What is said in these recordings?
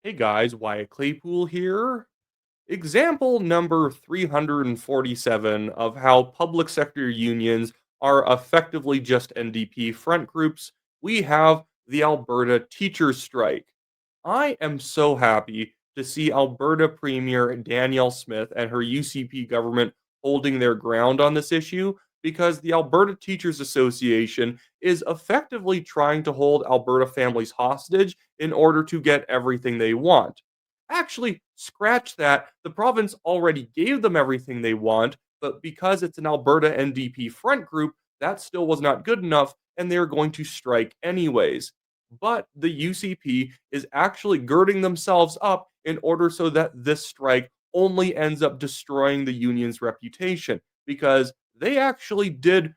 Hey guys, Wyatt Claypool here. Example number 347 of how public sector unions are effectively just NDP front groups. We have the Alberta teachers strike. I am so happy to see Alberta Premier Danielle Smith and her UCP government holding their ground on this issue because the Alberta Teachers Association is effectively trying to hold Alberta families hostage in order to get everything they want. Actually, scratch that. The province already gave them everything they want, but because it's an Alberta NDP front group, that still was not good enough, and they're going to strike anyways. But the UCP is actually girding themselves up in order so that this strike only ends up destroying the union's reputation because they actually did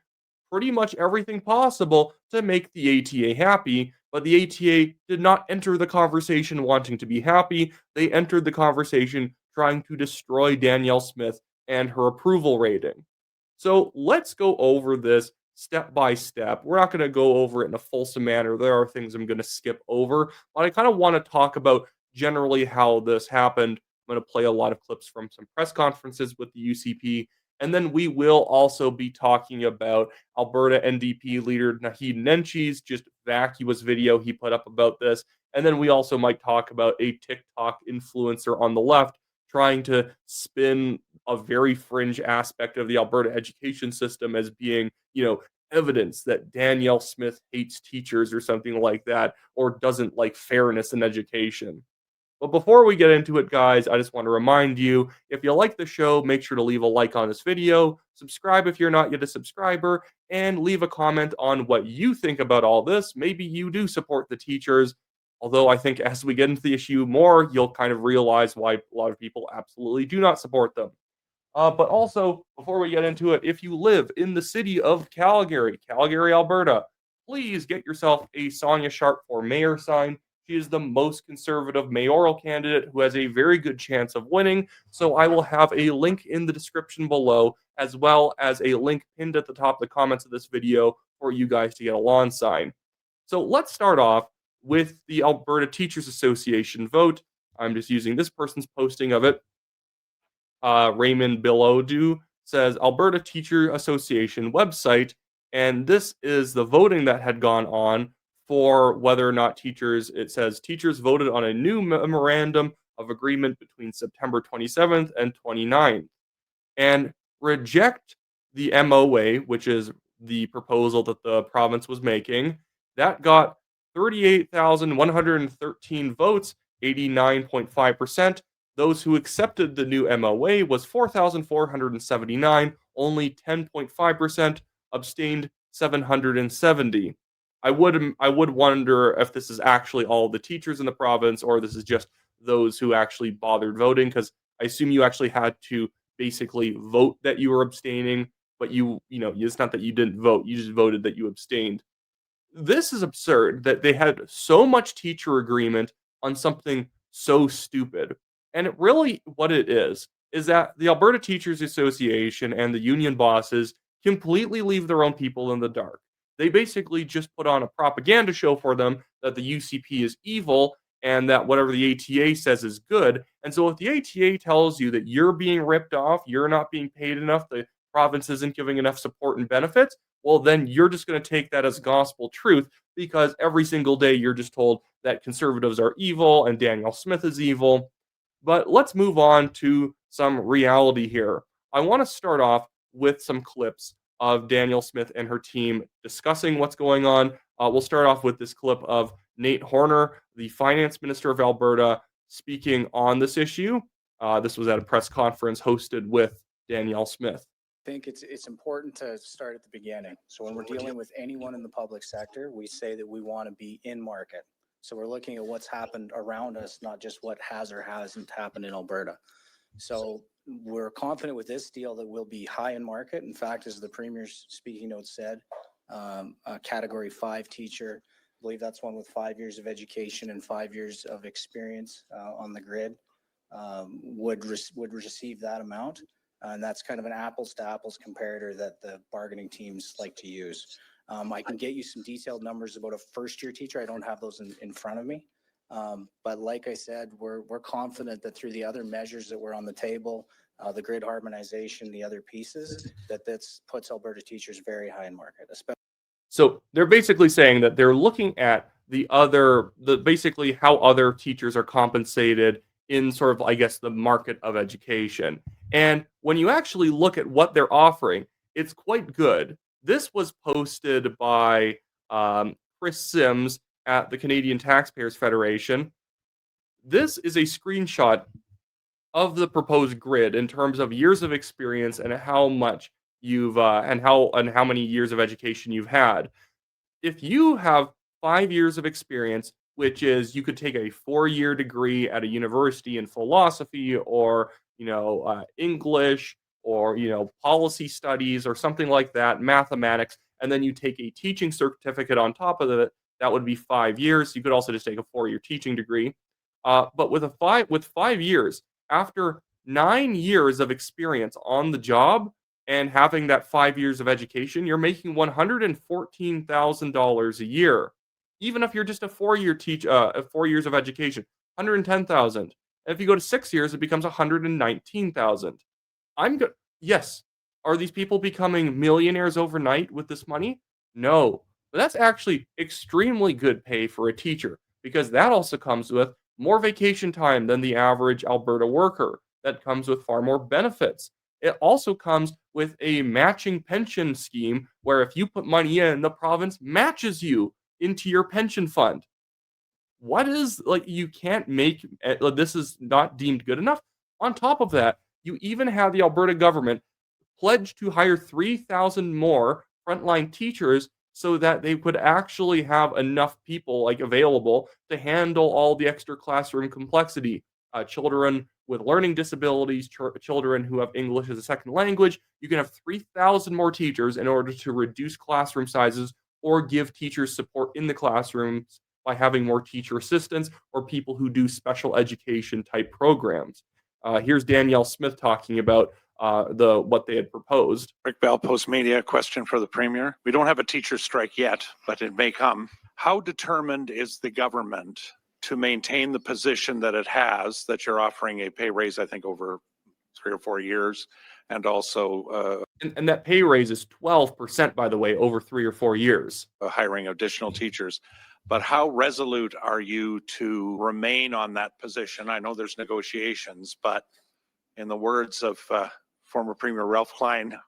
pretty much everything possible to make the ATA happy, but the ATA did not enter the conversation wanting to be happy. They entered the conversation trying to destroy Danielle Smith and her approval rating. So let's go over this step by step. We're not going to go over it in a fulsome manner. There are things I'm going to skip over, but I kind of want to talk about generally how this happened. I'm going to play a lot of clips from some press conferences with the UCP. And then we will also be talking about Alberta NDP leader Naheed Nenchi's just vacuous video he put up about this. And then we also might talk about a TikTok influencer on the left trying to spin a very fringe aspect of the Alberta education system as being, evidence that Danielle Smith hates teachers or something like that, or doesn't like fairness in education. But before we get into it, guys, I just want to remind you, if you like the show, make sure to leave a like on this video, subscribe if you're not yet a subscriber, and leave a comment on what you think about all this. Maybe you do support the teachers, although I think as we get into the issue more, you'll kind of realize why a lot of people absolutely do not support them. But also, before we get into it, if you live in the city of Calgary, Alberta, please get yourself a Sonia Sharp for mayor sign. She is the most conservative mayoral candidate who has a very good chance of winning. So I will have a link in the description below, as well as a link pinned at the top of the comments of this video for you guys to get a lawn sign. So let's start off with the Alberta Teachers Association vote. I'm just using this person's posting of it. Raymond Bilodeau says Alberta Teacher Association website, and this is the voting that had gone on for whether or not teachers. It says teachers voted on a new memorandum of agreement between September 27th and 29th, and reject the MOA, which is the proposal that the province was making. That got 38,113 votes, 89.5%. Those who accepted the new MOA was 4,479, only 10.5%, abstained 770. I would wonder if this is actually all the teachers in the province or this is just those who actually bothered voting, because I assume you actually had to basically vote that you were abstaining, but it's not that you didn't vote, you just voted that you abstained. This is absurd that they had so much teacher agreement on something so stupid. And it really, what it is that the Alberta Teachers Association and the union bosses completely leave their own people in the dark. They basically just put on a propaganda show for them that the UCP is evil and that whatever the ATA says is good. And so if the ATA tells you that you're being ripped off, you're not being paid enough, the province isn't giving enough support and benefits, well, then you're just going to take that as gospel truth because every single day you're just told that conservatives are evil and Danielle Smith is evil. But let's move on to some reality here. I want to start off with some clips of Danielle Smith and her team discussing what's going on. We'll start off with this clip of Nate Horner, the finance minister of Alberta, speaking on this issue. This was at a press conference hosted with Danielle Smith. I think it's important to start at the beginning. So when we're dealing with anyone in the public sector, we say that we want to be in market. So we're looking at what's happened around us, not just what has or hasn't happened in Alberta. So we're confident with this deal that we'll be high in market. In fact, as the Premier's speaking note said, a Category 5 teacher, I believe that's one with 5 years of education and 5 years of experience on the grid, would receive that amount. And that's kind of an apples to apples comparator that the bargaining teams like to use. I can get you some detailed numbers about a first year teacher. I don't have those in front of me. But like I said, we're confident that through the other measures that were on the table, the grid harmonization, the other pieces, that puts Alberta teachers very high in market. So they're basically saying that they're looking at basically how other teachers are compensated in sort of, I guess, the market of education. And when you actually look at what they're offering, it's quite good. This was posted by Chris Sims at the Canadian Taxpayers Federation. This is a screenshot of the proposed grid in terms of years of experience and how much you've and how many years of education you've had. If you have 5 years of experience, which is you could take a 4-year degree at a university in philosophy or English or policy studies or something like that, mathematics, and then you take a teaching certificate on top of it, that would be 5 years. You could also just take a 4-year teaching degree. But with 5 years, after 9 years of experience on the job and having that 5 years of education, you're making $114,000 a year. Even if you're just a 4 years of education, 110,000. If you go to 6 years, it becomes 119,000. I'm good. Yes. Are these people becoming millionaires overnight with this money? No. But that's actually extremely good pay for a teacher because that also comes with more vacation time than the average Alberta worker. That comes with far more benefits. It also comes with a matching pension scheme where if you put money in, the province matches you into your pension fund. What is you can't make this is not deemed good enough. On top of that, you even have the Alberta government pledge to hire 3,000 more frontline teachers so that they could actually have enough people available to handle all the extra classroom complexity. Children with learning disabilities, children who have English as a second language. You can have 3,000 more teachers in order to reduce classroom sizes or give teachers support in the classrooms by having more teacher assistants or people who do special education type programs. Here's Danielle Smith talking about what they had proposed. Rick Bell, Post Media, question for the Premier. We don't have a teacher strike yet, but it may come. How determined is the government to maintain the position that it has, that you're offering a pay raise, I think, over 3 or 4 years, and also and that pay raise is 12%, by the way, over 3 or 4 years. Hiring additional teachers. But how resolute are you to remain on that position? I know there's negotiations, but in the words of former Premier Ralph Klein,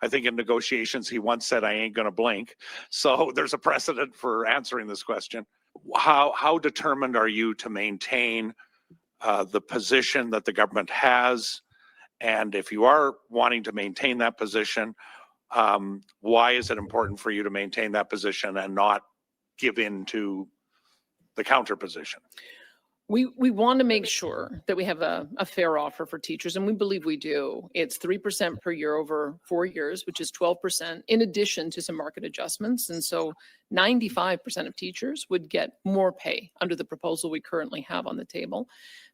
I think in negotiations, he once said, I ain't going to blink. So there's a precedent for answering this question. How determined are you to maintain the position that the government has? And if you are wanting to maintain that position, why is it important for you to maintain that position and not give in to the counter position? We want to make sure that we have a fair offer for teachers, and we believe we do. It's 3% per year over 4 years, which is 12% in addition to some market adjustments. And so 95% of teachers would get more pay under the proposal we currently have on the table.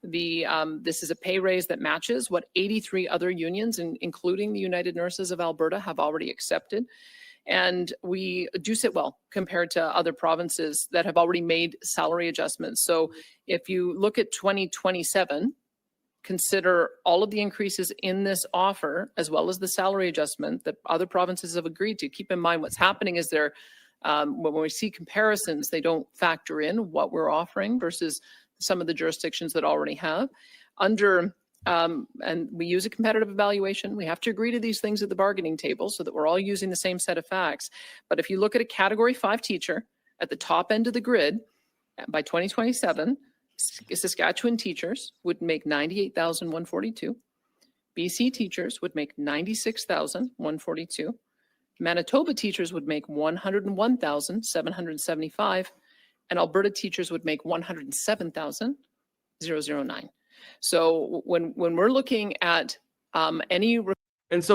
This is a pay raise that matches what 83 other unions, including the United Nurses of Alberta, have already accepted. And we do sit well compared to other provinces that have already made salary adjustments. So if you look at 2027, consider all of the increases in this offer, as well as the salary adjustment that other provinces have agreed to. Keep in mind what's happening is when we see comparisons, they don't factor in what we're offering versus some of the jurisdictions that already have. And we use a competitive evaluation. We have to agree to these things at the bargaining table so that we're all using the same set of facts. But if you look at a Category 5 teacher at the top end of the grid, by 2027, Saskatchewan teachers would make $98,142. BC teachers would make $96,142. Manitoba teachers would make $101,775. And Alberta teachers would make $107,009. So when we're looking at any... And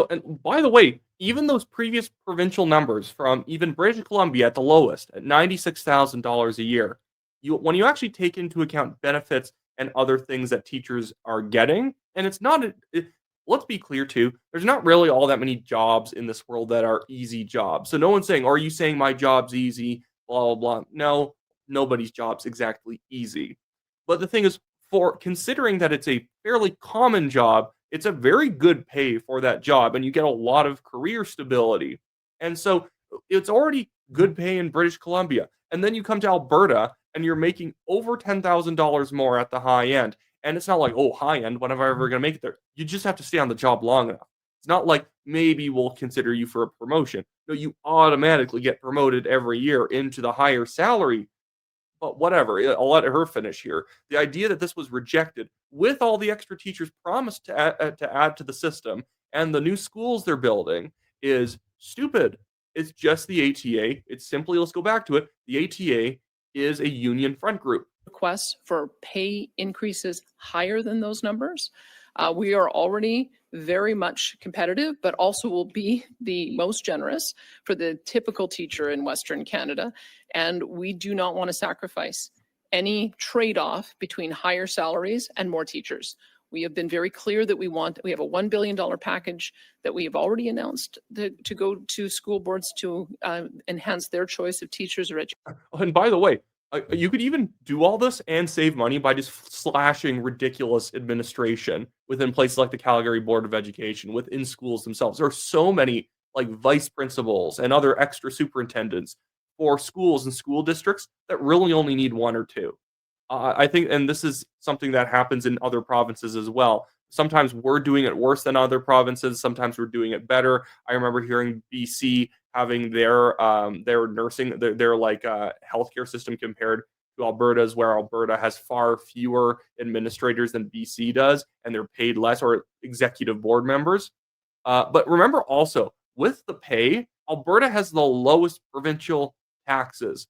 by the way, even those previous provincial numbers from even British Columbia at the lowest, at $96,000 a year, when you actually take into account benefits and other things that teachers are getting, and it's not, let's be clear too, there's not really all that many jobs in this world that are easy jobs. So no one's saying, are you saying my job's easy, blah, blah, blah. No, nobody's job's exactly easy. But the thing is, for considering that it's a fairly common job, it's a very good pay for that job, and you get a lot of career stability. And so it's already good pay in British Columbia. And then you come to Alberta and you're making over $10,000 more at the high end. And it's not like, oh, high end, when am I ever going to make it there? You just have to stay on the job long enough. It's not like maybe we'll consider you for a promotion. No, you automatically get promoted every year into the higher salary. But whatever, I'll let her finish here. The idea that this was rejected with all the extra teachers promised to add to the system and the new schools they're building is stupid. It's just the ATA. It's simply, let's go back to it. The ATA is a union front group. Requests for pay increases higher than those numbers. We are already very much competitive, but also will be the most generous for the typical teacher in Western Canada. And we do not want to sacrifice any trade-off between higher salaries and more teachers. We have been very clear that we have a $1 billion package that we have already announced to go to school boards to enhance their choice of teachers or educators. And by the way, you could even do all this and save money by just slashing ridiculous administration within places like the Calgary Board of Education, within schools themselves. There are so many like vice principals and other extra superintendents for schools and school districts that really only need one or two. I think, and this is something that happens in other provinces as well. Sometimes we're doing it worse than other provinces. Sometimes we're doing it better. I remember hearing BC having their nursing, their healthcare system compared to Alberta's, where Alberta has far fewer administrators than BC does, and they're paid less, or executive board members. But remember also, with the pay, Alberta has the lowest provincial taxes.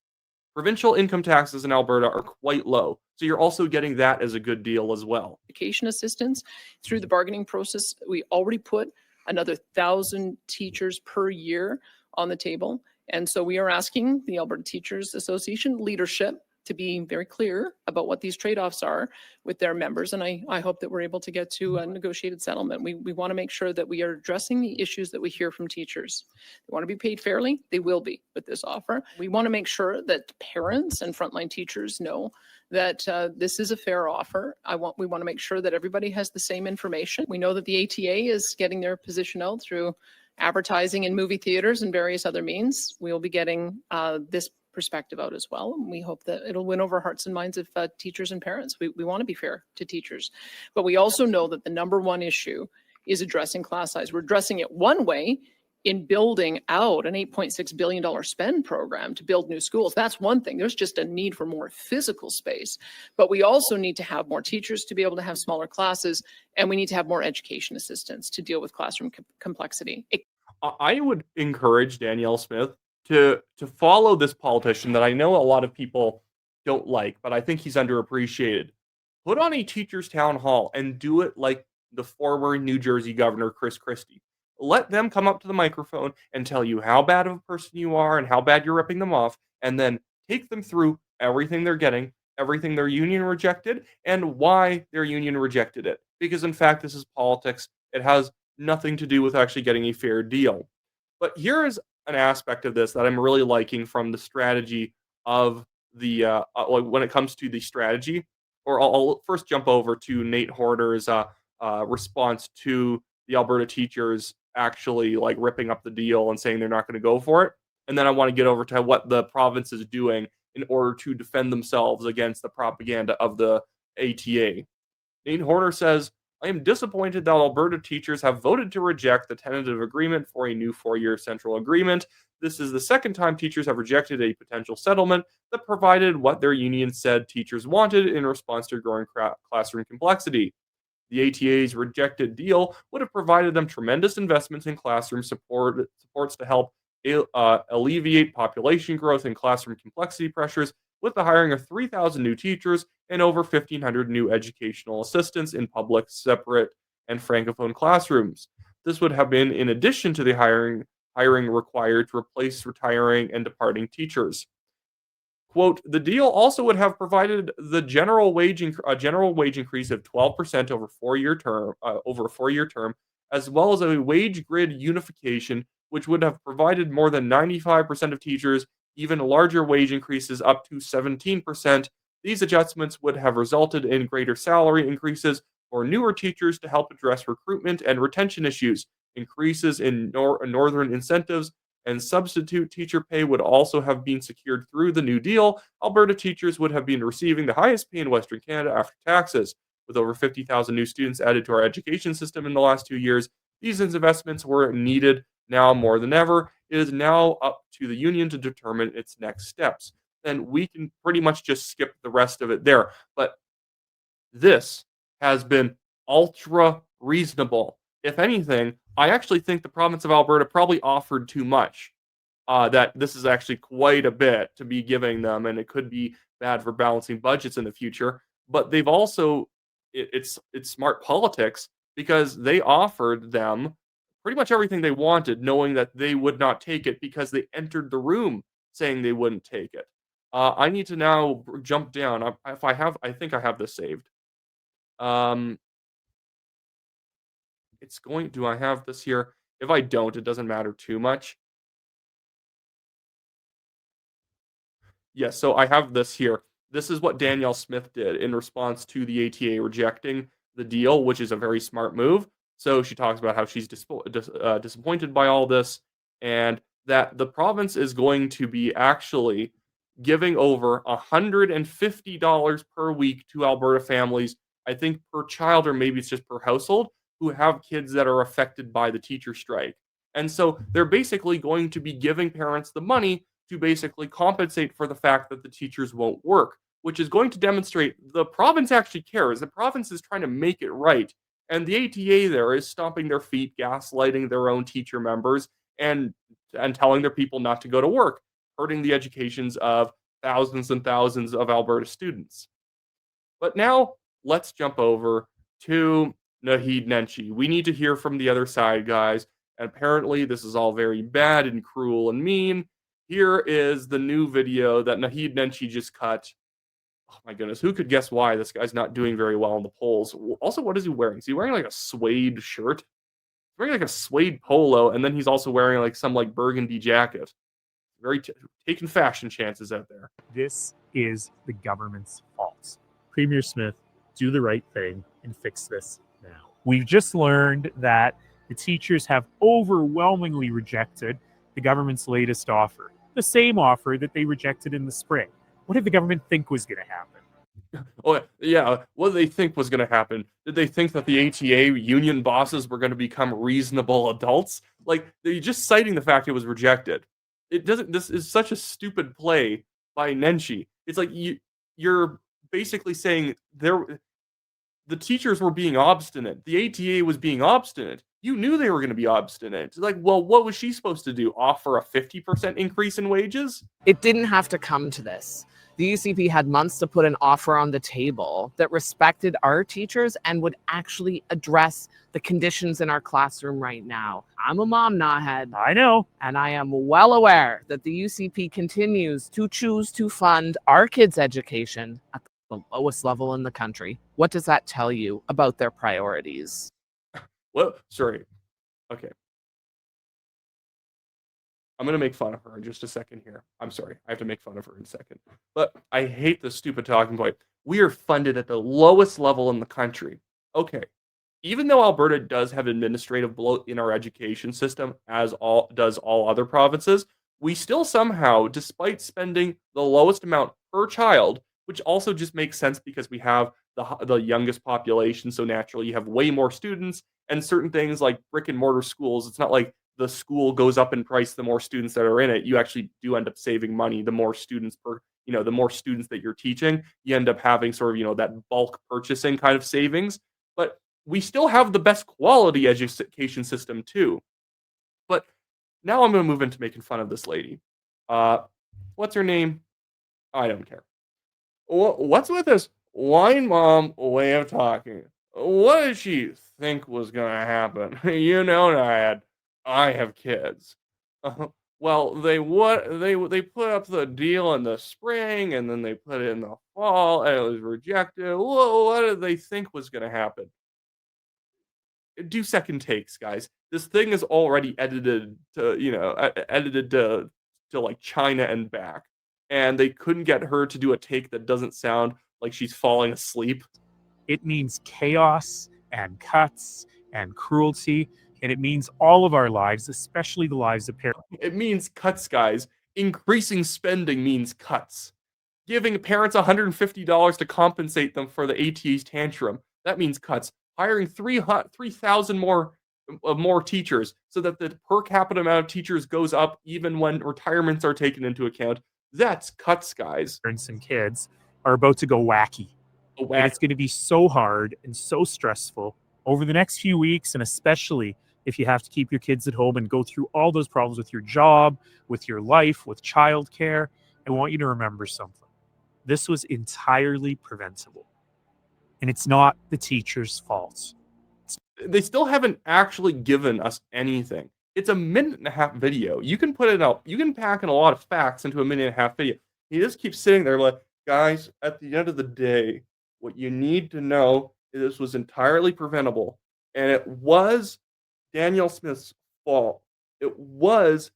Provincial income taxes in Alberta are quite low. So you're also getting that as a good deal as well. Education assistance through the bargaining process. We already put another 1,000 teachers per year on the table. And so we are asking the Alberta Teachers Association leadership to be very clear about what these trade-offs are with their members. And I hope that we're able to get to a negotiated settlement. We want to make sure that we are addressing the issues that we hear from teachers. They want to be paid fairly. They will be with this offer. We want to make sure that parents and frontline teachers know that this is a fair offer. We want to make sure that everybody has the same information. We know that the ATA is getting their position out through advertising in movie theaters and various other means. We will be getting this perspective out as well. And we hope that it'll win over hearts and minds of teachers and parents. We want to be fair to teachers. But we also know that the number one issue is addressing class size. We're addressing it one way in building out an $8.6 billion spend program to build new schools. That's one thing. There's just a need for more physical space. But we also need to have more teachers to be able to have smaller classes, and we need to have more education assistants to deal with classroom complexity. I would encourage Danielle Smith to follow this politician that I know a lot of people don't like, but I think he's underappreciated. Put on a teachers' town hall and do it like the former New Jersey governor, Chris Christie. Let them come up to the microphone and tell you how bad of a person you are and how bad you're ripping them off, and then take them through everything they're getting, everything their union rejected, and why their union rejected it. Because in fact, this is politics. It has nothing to do with actually getting a fair deal. But here is an aspect of this that I'm really liking from the strategy of the when it comes to the strategy. Or I'll first jump over to Nate Horder's response to the Alberta teachers actually like ripping up the deal and saying they're not going to go for it. And then I want to get over to what the province is doing in order to defend themselves against the propaganda of the ATA. Nate Horder says, I am disappointed that Alberta teachers have voted to reject the tentative agreement for a new 4-year central agreement. This is the second time teachers have rejected a potential settlement that provided what their union said teachers wanted in response to growing classroom complexity. The ATA's rejected deal would have provided them tremendous investments in classroom supports to help alleviate population growth and classroom complexity pressures, with the hiring of 3,000 new teachers and over 1,500 new educational assistants in public, separate, and francophone classrooms. This would have been in addition to the hiring required to replace retiring and departing teachers. Quote, the deal also would have provided the general wage increase of 12% over a 4-year term, as well as a wage grid unification, which would have provided more than 95% of teachers even larger wage increases up to 17% These adjustments would have resulted in greater salary increases for newer teachers to help address recruitment and retention issues. Increases in northern incentives and substitute teacher pay would also have been secured through the New Deal. Alberta teachers would have been receiving the highest pay in Western Canada after taxes. With over 50,000 new students added to our education system in the last 2 years, these investments were needed now more than ever. It is now up to the union to determine its next steps. And we can pretty much just skip the rest of it there. But this has been ultra reasonable. If anything, I actually think the province of Alberta probably offered too much. That this is actually quite a bit to be giving them, and it could be bad for balancing budgets in the future. But they've also, it's smart politics because they offered them pretty much everything they wanted, knowing that they would not take it because they entered the room saying they wouldn't take it. I need to now jump down. I think I have this saved. It's going. Do I have this here? If I don't, it doesn't matter too much. Yes, so I have this here. This is what Danielle Smith did in response to the ATA rejecting the deal, which is a very smart move. So she talks about how she's disappointed by all this and that the province is going to be actually giving over $150 per week to Alberta families, I think per child or maybe it's just per household, who have kids that are affected by the teacher strike. And so they're basically going to be giving parents the money to basically compensate for the fact that the teachers won't work, which is going to demonstrate the province actually cares. The province is trying to make it right. And the ATA there is stomping their feet, gaslighting their own teacher members, and telling their people not to go to work, hurting the educations of thousands and thousands of Alberta students. But now let's jump over to Naheed Nenshi. We need to hear from the other side, guys. And apparently this is all very bad and cruel and mean. Here is the new video that Naheed Nenshi just cut. Oh my goodness, who could guess why this guy's not doing very well in the polls? Also, what is he wearing? Is he wearing like a suede shirt? He's wearing like a suede polo, and then he's also wearing like some like burgundy jacket. Very taking fashion chances out there. This is the government's fault. Premier Smith, do the right thing and fix this now. We've just learned that the teachers have overwhelmingly rejected the government's latest offer, the same offer that they rejected in the spring. What did the government think was going to happen? Oh, yeah. What did they think was going to happen? Did they think that the ATA union bosses were going to become reasonable adults? Like, they're just citing the fact it was rejected. It doesn't. This is such a stupid play by Nenshi. It's like you're basically saying the teachers were being obstinate. The ATA was being obstinate. You knew they were going to be obstinate. It's like, well, what was she supposed to do? Offer a 50% increase in wages? It didn't have to come to this. The UCP had months to put an offer on the table that respected our teachers and would actually address the conditions in our classroom right now. I'm a mom, Naheed. I know. And I am well aware that the UCP continues to choose to fund our kids' education at the lowest level in the country. What does that tell you about their priorities? Well, sorry. Okay. I'm going to make fun of her in just a second here. I'm sorry. I have to make fun of her in a second. But I hate this stupid talking point. We are funded at the lowest level in the country. Okay. Even though Alberta does have administrative bloat in our education system, as does all other provinces, we still somehow, despite spending the lowest amount per child, which also just makes sense because we have the youngest population, so naturally you have way more students, and certain things like brick and mortar schools, it's not like the school goes up in price the more students that are in it. You actually do end up saving money the more students the more students that you're teaching. You end up having sort of, that bulk purchasing kind of savings. But we still have the best quality education system too. But now I'm going to move into making fun of this lady. What's her name? I don't care. What's with this wine mom way of talking? What did she think was going to happen? I have kids. Well, they put up the deal in the spring, and then they put it in the fall, and it was rejected. What did they think was going to happen? Do second takes, guys. This thing is already edited to like China and back. and they couldn't get her to do a take that doesn't sound like she's falling asleep. It means chaos and cuts and cruelty, and it means all of our lives, especially the lives of parents. It means cuts, guys. Increasing spending means cuts. Giving parents $150 to compensate them for the ATA's tantrum, that means cuts. Hiring 3,000 more teachers so that the per capita amount of teachers goes up even when retirements are taken into account. That's cuts, guys. Parents and kids are about to go wacky. And it's going to be so hard and so stressful over the next few weeks, and especially if you have to keep your kids at home and go through all those problems with your job, with your life, with childcare. I want you to remember something. This was entirely preventable. And it's not the teacher's fault. They still haven't actually given us anything. It's a 1.5-minute video. You can put it out, you can pack in a lot of facts into a 1.5-minute video. He just keeps sitting there like, guys, at the end of the day, what you need to know is this was entirely preventable. And it was Danielle Smith's fault. It was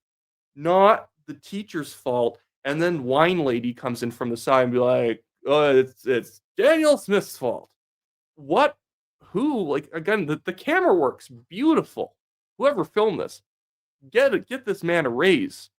not the teacher's fault. And then Wine Lady comes in from the side and be like, oh, it's Danielle Smith's fault. What? Who? Like, again, the camera works beautiful. Whoever filmed this, get this man a raise.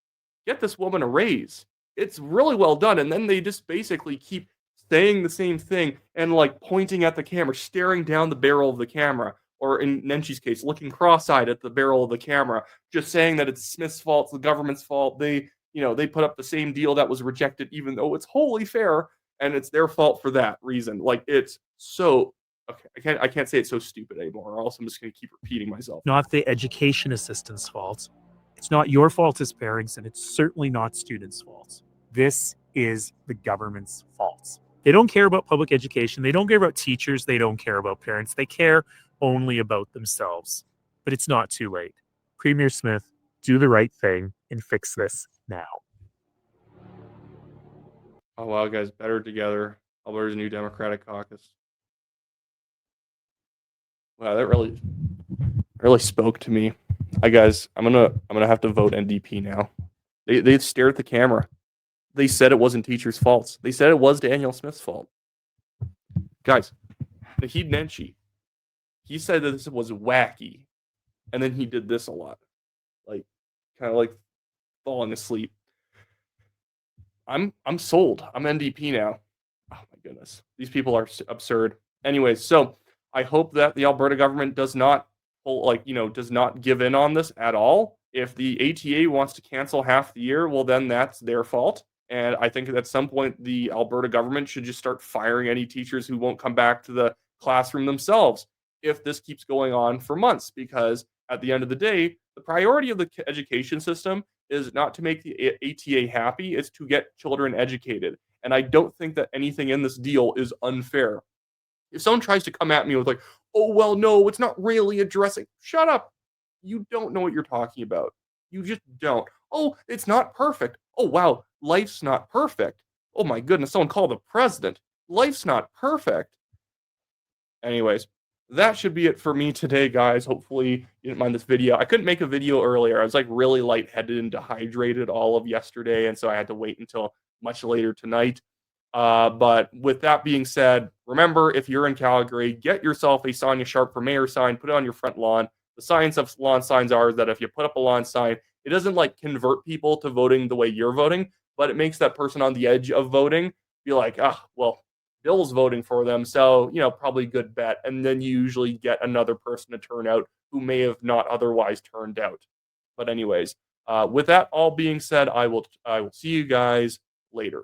Get this woman a raise. It's really well done. And then they just basically keep saying the same thing and like pointing at the camera, staring down the barrel of the camera, or in Nenchi's case, looking cross-eyed at the barrel of the camera, just saying that it's Smith's fault, it's the government's fault. They put up the same deal that was rejected, even though it's wholly fair, and it's their fault for that reason. Like, it's so okay. I can't say it's so stupid anymore, or else I'm just going to keep repeating myself. Not the education assistant's fault. It's not your fault as parents, and it's certainly not students' fault. This is the government's fault. They don't care about public education. They don't care about teachers. They don't care about parents. They care only about themselves. But it's not too late. Premier Smith, do the right thing and fix this now. Oh wow, guys, better together. Alberta's new Democratic caucus. Wow, that really spoke to me. Guys, I'm gonna have to vote NDP now. They stared at the camera. They said it wasn't teachers' faults. They said it was Danielle Smith's fault. Guys, Naheed Nenshi, he said that this was wacky, and then he did this a lot, like kind of like falling asleep. I'm sold. I'm NDP now. Oh my goodness, these people are absurd. Anyways, so I hope that the Alberta government does not give in on this at all. If the ATA wants to cancel half the year, well, then that's their fault. And I think at some point, the Alberta government should just start firing any teachers who won't come back to the classroom themselves if this keeps going on for months. Because at the end of the day, the priority of the education system is not to make the ATA happy, it's to get children educated. And I don't think that anything in this deal is unfair. If someone tries to come at me with like, oh, well, no, it's not really addressing, shut up. You don't know what you're talking about. You just don't. Oh, it's not perfect. Oh, wow, life's not perfect. Oh my goodness, someone called the president. Life's not perfect. Anyways, that should be it for me today, guys. Hopefully you didn't mind this video. I couldn't make a video earlier. I was like really lightheaded and dehydrated all of yesterday, and so I had to wait until much later tonight. But with that being said, remember, if you're in Calgary, get yourself a Sonia Sharp for Mayor sign, put it on your front lawn. The science of lawn signs are that if you put up a lawn sign, it doesn't like convert people to voting the way you're voting, but it makes that person on the edge of voting be like, well, Bill's voting for them, so, probably good bet. And then you usually get another person to turn out who may have not otherwise turned out. But anyways, with that all being said, I will see you guys later.